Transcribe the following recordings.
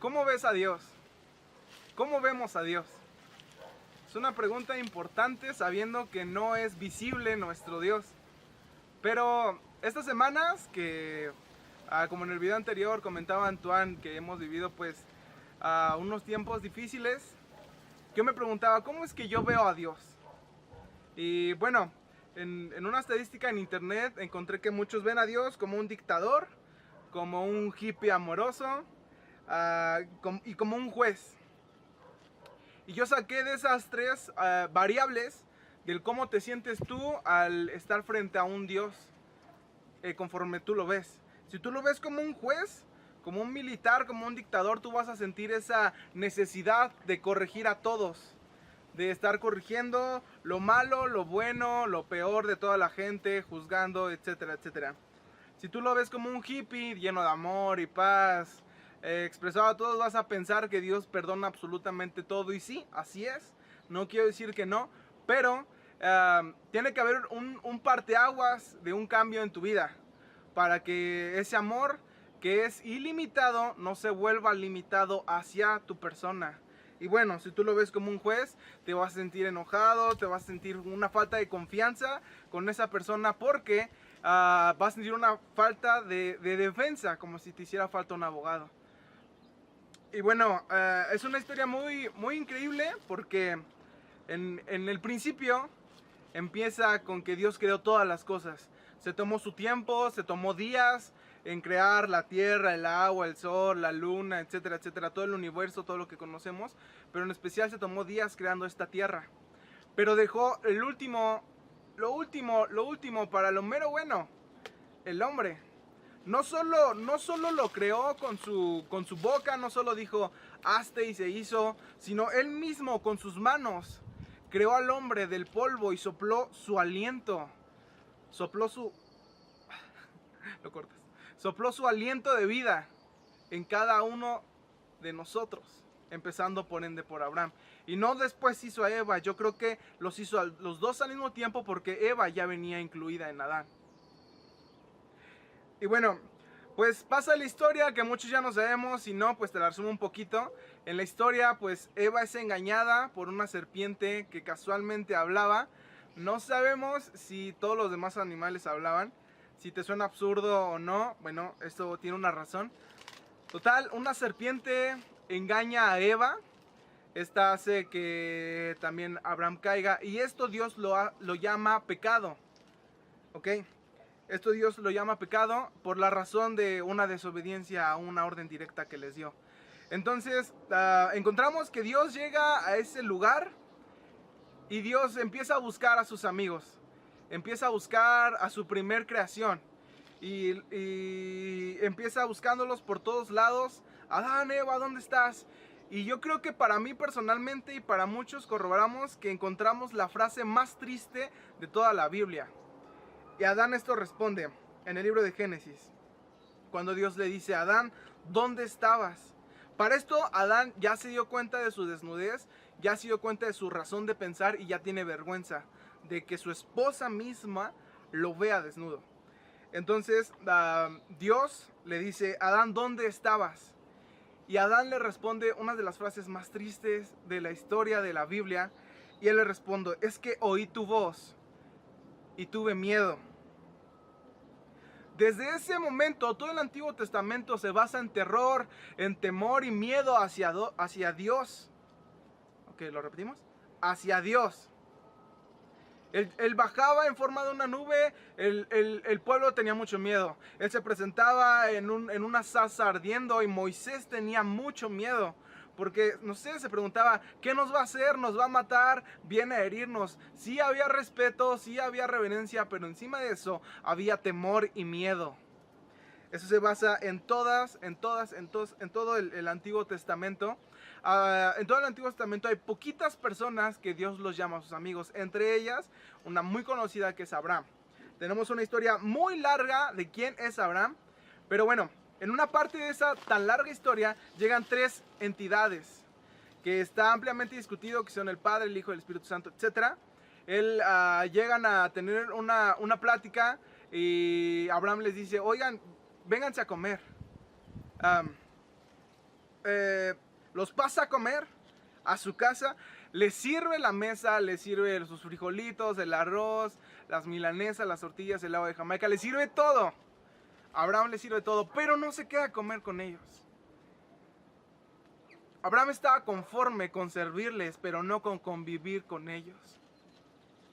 ¿Cómo ves a Dios? ¿Cómo vemos a Dios? Es una pregunta importante sabiendo que no es visible nuestro Dios. Pero estas semanas que, como en el video anterior comentaba Antoine, que hemos vivido pues unos tiempos difíciles, yo me preguntaba, ¿cómo es que yo veo a Dios? Y bueno, en una estadística en internet encontré que muchos ven a Dios como un dictador, como un hippie amoroso y como un juez. Y yo saqué de esas tres variables del cómo te sientes tú al estar frente a un Dios conforme tú lo ves. Si tú lo ves como un juez, como un militar, como un dictador, tú vas a sentir esa necesidad de corregir a todos, de estar corrigiendo lo malo, lo bueno, lo peor de toda la gente, juzgando, etcétera, etcétera. Si tú lo ves como un hippie lleno de amor y paz, expresado a todos, vas a pensar que Dios perdona absolutamente todo. Y sí, así es. No quiero decir que no, pero tiene que haber un parteaguas de un cambio en tu vida para que ese amor que es ilimitado no se vuelva limitado hacia tu persona. Y bueno, si tú lo ves como un juez, te vas a sentir enojado, te vas a sentir una falta de confianza con esa persona porque vas a sentir una falta de defensa, como si te hiciera falta un abogado. Y bueno, es una historia muy increíble porque en el principio empieza con que Dios creó todas las cosas. Se tomó su tiempo, se tomó días en crear la tierra, el agua, el sol, la luna, etcétera, etcétera, todo el universo, todo lo que conocemos, pero en especial se tomó días creando esta tierra. Pero dejó lo último para lo mero bueno, el hombre. No solo lo creó con su boca, no solo dijo hazte y se hizo, sino él mismo con sus manos creó al hombre del polvo y sopló su aliento. Sopló su... Lo cortas. Sopló su aliento de vida en cada uno de nosotros, empezando por ende por Abraham. Y no después hizo a Eva, yo creo que los hizo a los dos al mismo tiempo porque Eva ya venía incluida en Adán. Y bueno, pues pasa la historia que muchos ya no sabemos, si no, pues te la resumo un poquito. En la historia, pues Eva es engañada por una serpiente que casualmente hablaba. No sabemos si todos los demás animales hablaban. Si te suena absurdo o no, bueno, esto tiene una razón. Total, una serpiente engaña a Eva. Esta hace que también Abraham caiga. Y esto Dios lo llama pecado. ¿Ok? Esto Dios lo llama pecado por la razón de una desobediencia a una orden directa que les dio. Entonces encontramos que Dios llega a ese lugar y Dios empieza a buscar a sus amigos. Empieza a buscar a su primer creación. Y empieza buscándolos por todos lados. Adán, Eva, ¿dónde estás? Y yo creo que para mí personalmente y para muchos corroboramos que encontramos la frase más triste de toda la Biblia. Y Adán esto responde en el libro de Génesis, cuando Dios le dice a Adán, ¿dónde estabas? Para esto Adán ya se dio cuenta de su desnudez, ya se dio cuenta de su razón de pensar y ya tiene vergüenza de que su esposa misma lo vea desnudo. Entonces Dios le dice, Adán, ¿dónde estabas? Y Adán le responde una de las frases más tristes de la historia de la Biblia. Y él le responde, es que oí tu voz y tuve miedo. Desde ese momento todo el Antiguo Testamento se basa en terror, en temor y miedo hacia Dios. Ok, ¿lo repetimos? Hacia Dios. Él bajaba en forma de una nube, el pueblo tenía mucho miedo. Él se presentaba en una zarza ardiendo y Moisés tenía mucho miedo. Porque, no sé, se preguntaba, ¿qué nos va a hacer? ¿Nos va a matar? ¿Viene a herirnos? Sí había respeto, sí había reverencia, pero encima de eso había temor y miedo. Eso se basa en todo el Antiguo Testamento. En todo el Antiguo Testamento hay poquitas personas que Dios los llama a sus amigos. Entre ellas, una muy conocida que es Abraham. Tenemos una historia muy larga de quién es Abraham. Pero bueno, en una parte de esa tan larga historia llegan tres entidades que está ampliamente discutido, que son el Padre, el Hijo, el Espíritu Santo, etc. Llegan a tener una plática y Abraham les dice, oigan, vénganse a comer. los pasa a comer a su casa, les sirve la mesa, les sirve sus frijolitos, el arroz, las milanesas, las tortillas, el agua de Jamaica, les sirve todo. Abraham les sirve todo, pero no se queda a comer con ellos. Abraham estaba conforme con servirles, pero no con convivir con ellos.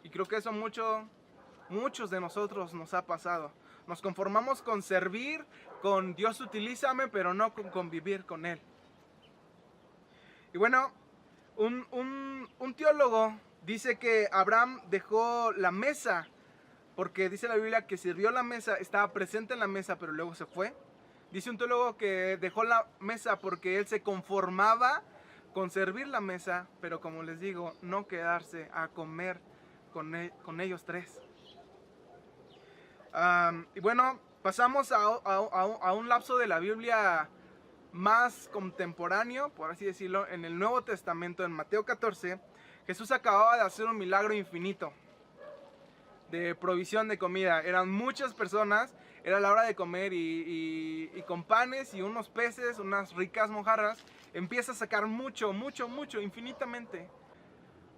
Y creo que eso muchos de nosotros nos ha pasado. Nos conformamos con servir, con Dios utilízame, pero no con convivir con Él. Y bueno, un teólogo dice que Abraham dejó la mesa, porque dice la Biblia que sirvió la mesa, estaba presente en la mesa, pero luego se fue. Dice un teólogo que dejó la mesa porque él se conformaba con servir la mesa, pero como les digo, no quedarse a comer con ellos tres. Y bueno, pasamos a un lapso de la Biblia más contemporáneo, por así decirlo. En el Nuevo Testamento, en Mateo 14, Jesús acababa de hacer un milagro infinito de provisión de comida. Eran muchas personas, era la hora de comer y con panes y unos peces, unas ricas mojarras, empieza a sacar mucho, infinitamente.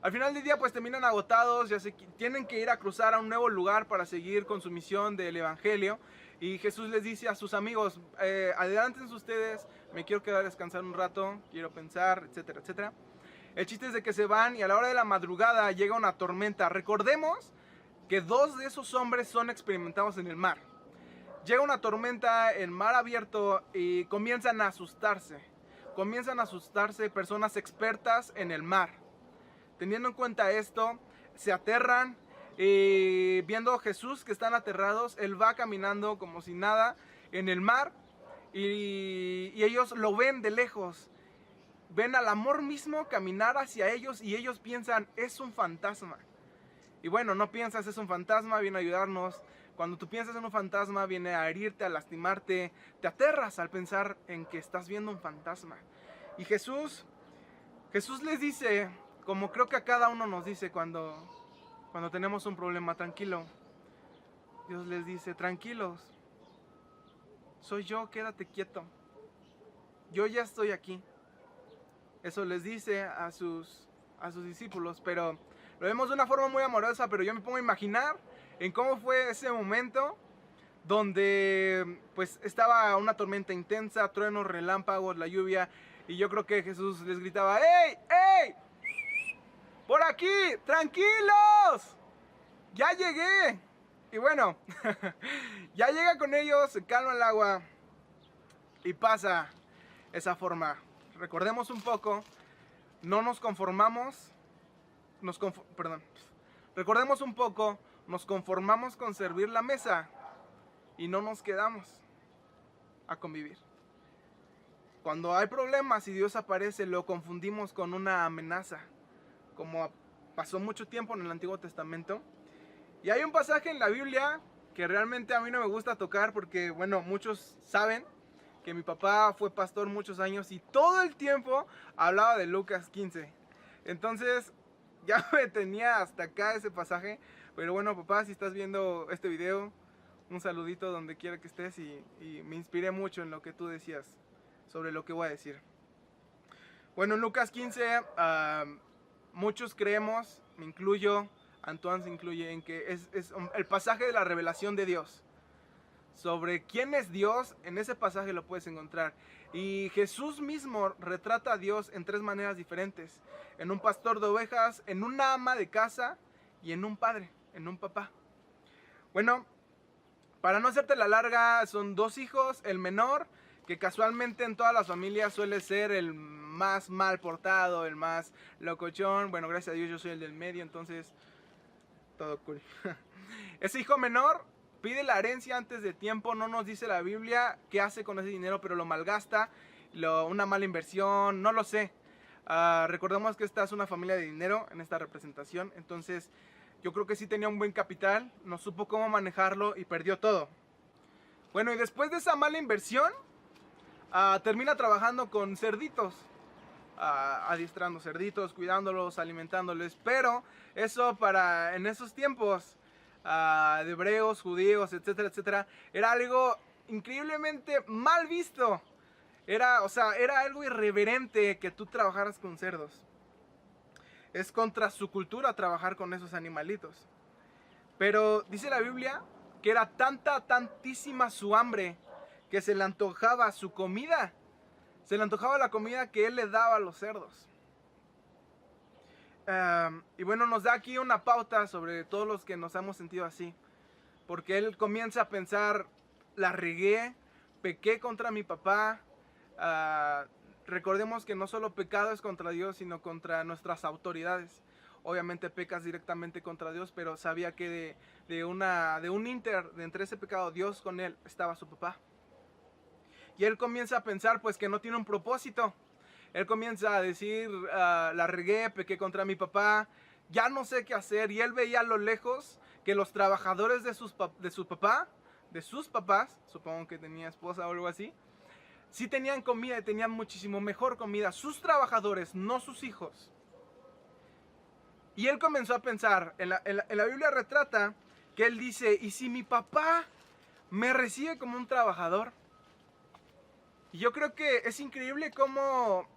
Al final del día pues terminan agotados, tienen que ir a cruzar a un nuevo lugar para seguir con su misión del evangelio. Y Jesús les dice a sus amigos, adelántense ustedes, me quiero quedar a descansar un rato, quiero pensar, etcétera, etcétera. El chiste es de que se van y a la hora de la madrugada llega una tormenta. Recordemos que dos de esos hombres son experimentados en el mar. Llega una tormenta en mar abierto y comienzan a asustarse. Comienzan a asustarse personas expertas en el mar. Teniendo en cuenta esto, se aterran y viendo a Jesús que están aterrados, Él va caminando como si nada en el mar y ellos lo ven de lejos. Ven al amor mismo caminar hacia ellos y ellos piensan, es un fantasma. Y bueno, no piensas es un fantasma, viene a ayudarnos. Cuando tú piensas en un fantasma, viene a herirte, a lastimarte. Te aterras al pensar en que estás viendo un fantasma. Y Jesús les dice, como creo que a cada uno nos dice cuando tenemos un problema, tranquilo. Dios les dice, tranquilos, soy yo, quédate quieto. Yo ya estoy aquí. Eso les dice a sus discípulos, pero lo vemos de una forma muy amorosa, pero yo me pongo a imaginar en cómo fue ese momento donde pues estaba una tormenta intensa, truenos, relámpagos, la lluvia, y yo creo que Jesús les gritaba, ¡Ey! ¡Ey! ¡Por aquí! ¡Tranquilos! ¡Ya llegué! Y bueno, ya llega con ellos, se calma el agua y pasa esa forma. Recordemos un poco, no nos conformamos, recordemos un poco, nos conformamos con servir la mesa y no nos quedamos a convivir. Cuando hay problemas y Dios aparece, lo confundimos con una amenaza, como pasó mucho tiempo en el Antiguo Testamento. Y hay un pasaje en la Biblia que realmente a mí no me gusta tocar porque, bueno, muchos saben que mi papá fue pastor muchos años y todo el tiempo hablaba de Lucas 15. Entonces ya me tenía hasta acá ese pasaje. Pero bueno, papá, si estás viendo este video, un saludito donde quiera que estés y me inspiré mucho en lo que tú decías sobre lo que voy a decir. Bueno, en Lucas 15 muchos creemos, me incluyo, Antoine se incluye, en que es el pasaje de la revelación de Dios. Sobre quién es Dios, en ese pasaje lo puedes encontrar. Y Jesús mismo retrata a Dios en tres maneras diferentes. En un pastor de ovejas, en una ama de casa y en un padre, en un papá. Bueno, para no hacerte la larga, son dos hijos, el menor, que casualmente en todas las familias suele ser el más mal portado, el más locochón. Bueno, gracias a Dios yo soy el del medio, entonces todo cool. Ese hijo menor pide la herencia antes de tiempo, no nos dice la Biblia qué hace con ese dinero, pero lo malgasta, una mala inversión, no lo sé. Recordemos que esta es una familia de dinero en esta representación, entonces yo creo que sí tenía un buen capital, no supo cómo manejarlo y perdió todo. Bueno, y después de esa mala inversión, termina trabajando con cerditos, adiestrando cerditos, cuidándolos, alimentándoles, pero eso en esos tiempos de hebreos, judíos, etcétera, etcétera, era algo increíblemente mal visto. Era algo irreverente que tú trabajaras con cerdos. Es contra su cultura trabajar con esos animalitos. Pero dice la Biblia que era tantísima su hambre que se le antojaba su comida. Se le antojaba la comida que él le daba a los cerdos. Y bueno, nos da aquí una pauta sobre todos los que nos hemos sentido así. Porque él comienza a pensar, la regué, pequé contra mi papá. Recordemos que no solo pecado es contra Dios, sino contra nuestras autoridades. Obviamente pecas directamente contra Dios, pero sabía que entre ese pecado, Dios con él, estaba su papá. Y él comienza a pensar pues que no tiene un propósito. Él comienza a decir, la regué, pequé contra mi papá, ya no sé qué hacer. Y él veía a lo lejos que los trabajadores de sus papás, supongo que tenía esposa o algo así, sí tenían comida y tenían muchísimo mejor comida. Sus trabajadores, no sus hijos. Y él comenzó a pensar, en la Biblia retrata que él dice, ¿y si mi papá me recibe como un trabajador? Y yo creo que es increíble cómo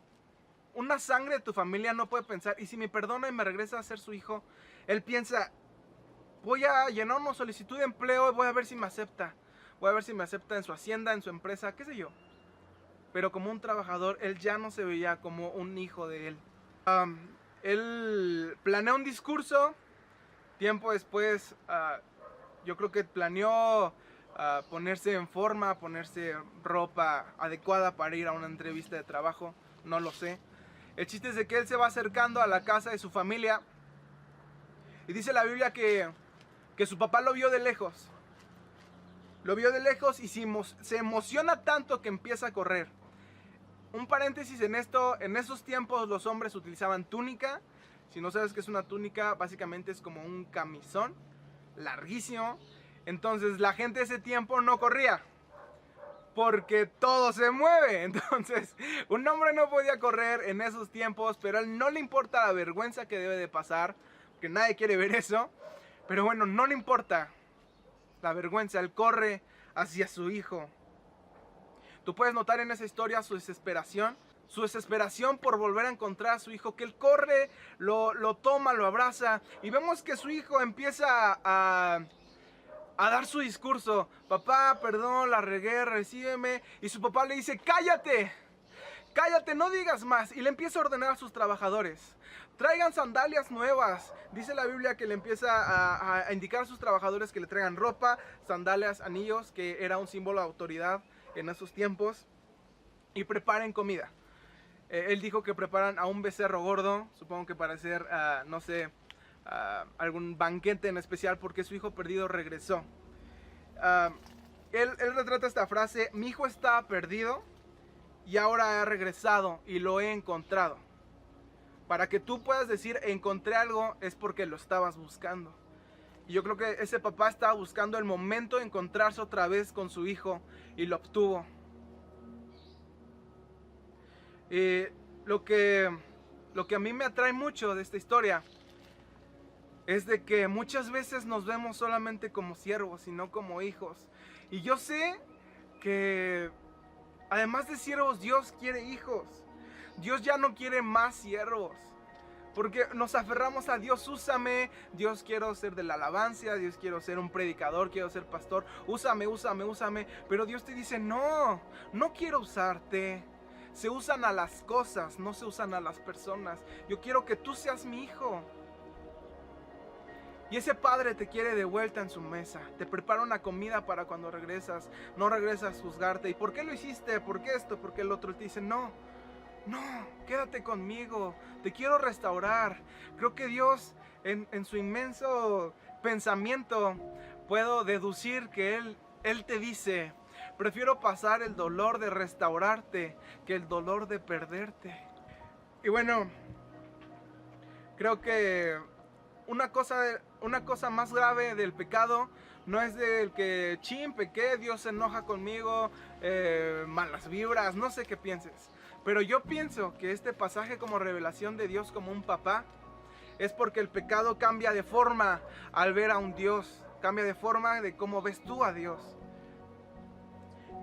una sangre de tu familia no puede pensar, ¿y si me perdona y me regresa a ser su hijo? Él piensa, voy a llenar una solicitud de empleo y voy a ver si me acepta. Voy a ver si me acepta en su hacienda, en su empresa, qué sé yo. Pero como un trabajador, él ya no se veía como un hijo de él. Él planeó un discurso. Tiempo después, yo creo que planeó ponerse en forma, ponerse ropa adecuada para ir a una entrevista de trabajo. No lo sé. El chiste es de que él se va acercando a la casa de su familia. Y dice la Biblia que su papá lo vio de lejos. Lo vio de lejos y se emociona tanto que empieza a correr. Un paréntesis en esto, en esos tiempos los hombres utilizaban túnica. Si no sabes qué es una túnica, básicamente es como un camisón larguísimo. Entonces la gente de ese tiempo no corría, porque todo se mueve. Entonces un hombre no podía correr en esos tiempos, pero a él no le importa la vergüenza que debe de pasar, porque nadie quiere ver eso. Pero bueno, no le importa la vergüenza, él corre hacia su hijo. Tú puedes notar en esa historia su desesperación por volver a encontrar a su hijo, que él corre, lo toma, lo abraza, y vemos que su hijo empieza a dar su discurso. Papá, perdón, la regué, recíbeme. Y su papá le dice, cállate, cállate, no digas más. Y le empieza a ordenar a sus trabajadores, traigan sandalias nuevas. Dice la Biblia que le empieza a indicar a sus trabajadores que le traigan ropa, sandalias, anillos, que era un símbolo de autoridad en esos tiempos, y preparen comida. Él dijo que preparan a un becerro gordo, supongo que para hacer, no sé, algún banquete en especial, porque su hijo perdido regresó. Él retrata esta frase, mi hijo estaba perdido y ahora ha regresado y lo he encontrado. Para que tú puedas decir encontré algo es porque lo estabas buscando. Y yo creo que ese papá estaba buscando el momento de encontrarse otra vez con su hijo y lo obtuvo. Lo que a mí me atrae mucho de esta historia es de que muchas veces nos vemos solamente como siervos y no como hijos. Y yo sé que además de siervos, Dios quiere hijos. Dios ya no quiere más siervos, porque nos aferramos a Dios, úsame, Dios quiero ser de la alabanza, Dios quiero ser un predicador, quiero ser pastor, úsame, úsame, úsame. Pero Dios te dice, no quiero usarte. Se usan a las cosas, no se usan a las personas. Yo quiero que tú seas mi hijo. Y ese padre te quiere de vuelta en su mesa. Te prepara una comida para cuando regresas. No regresas a juzgarte. ¿Y por qué lo hiciste? ¿Por qué esto? ¿Por qué el otro? Él te dice, no, quédate conmigo. Te quiero restaurar. Creo que Dios, en su inmenso pensamiento, puedo deducir que Él te dice, prefiero pasar el dolor de restaurarte que el dolor de perderte. Y bueno, creo que una cosa más grave del pecado no es del que pequé, Dios se enoja conmigo, malas vibras, no sé qué pienses. Pero yo pienso que este pasaje como revelación de Dios como un papá es porque el pecado cambia de forma al ver a un Dios, cambia de forma de cómo ves tú a Dios.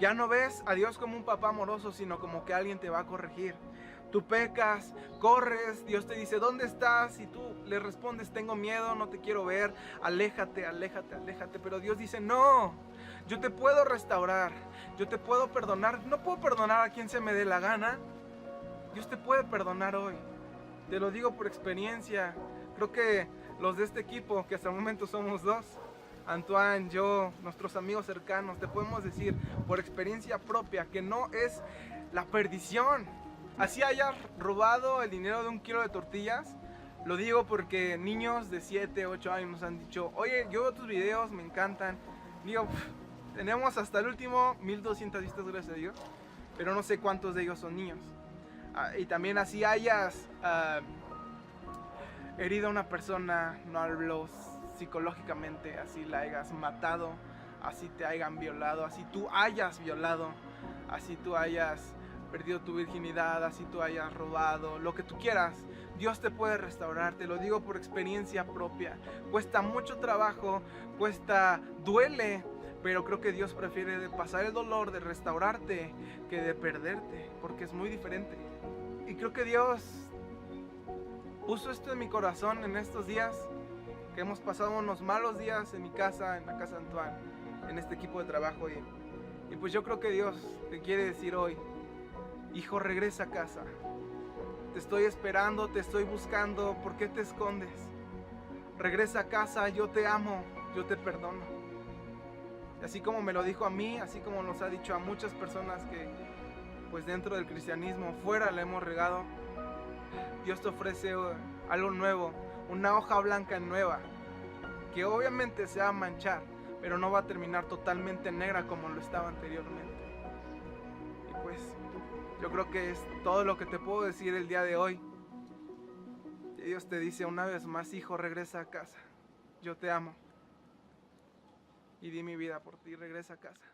Ya no ves a Dios como un papá amoroso, sino como que alguien te va a corregir. Tú pecas, corres, Dios te dice, ¿dónde estás? Y tú le respondes, tengo miedo, no te quiero ver, aléjate, aléjate, aléjate. Pero Dios dice, no, yo te puedo restaurar, yo te puedo perdonar. No puedo perdonar a quien se me dé la gana. Dios te puede perdonar hoy. Te lo digo por experiencia. Creo que los de este equipo, que hasta el momento somos dos, Antoine, yo, nuestros amigos cercanos, te podemos decir por experiencia propia que no es la perdición. Así hayas robado el dinero de 1 kilo de tortillas, lo digo porque niños de 7, 8 años nos han dicho, oye, yo veo tus videos, me encantan. Digo, tenemos hasta el último 1200 vistas, gracias a Dios, pero no sé cuántos de ellos son niños. Y también así hayas herido a una persona, no hablo psicológicamente, así la hayas matado, así te hayan violado, así tú hayas violado, así tú hayas perdido tu virginidad, así tú hayas robado, lo que tú quieras, Dios te puede restaurar, te lo digo por experiencia propia. Cuesta mucho trabajo, duele, pero creo que Dios prefiere de pasar el dolor de restaurarte que de perderte, porque es muy diferente. Y creo que Dios puso esto en mi corazón en estos días, que hemos pasado unos malos días en mi casa, en la casa de Antoine, en este equipo de trabajo. Y pues yo creo que Dios te quiere decir hoy, hijo, regresa a casa. Te estoy esperando, te estoy buscando, ¿por qué te escondes? Regresa a casa, yo te amo, yo te perdono. Y así como me lo dijo a mí, así como nos ha dicho a muchas personas que pues dentro del cristianismo, fuera le hemos regado, Dios te ofrece algo nuevo, una hoja blanca nueva, que obviamente se va a manchar, pero no va a terminar totalmente negra como lo estaba anteriormente. Y pues, yo creo que es todo lo que te puedo decir el día de hoy. Y Dios te dice una vez más, hijo, regresa a casa. Yo te amo. Y di mi vida por ti, regresa a casa.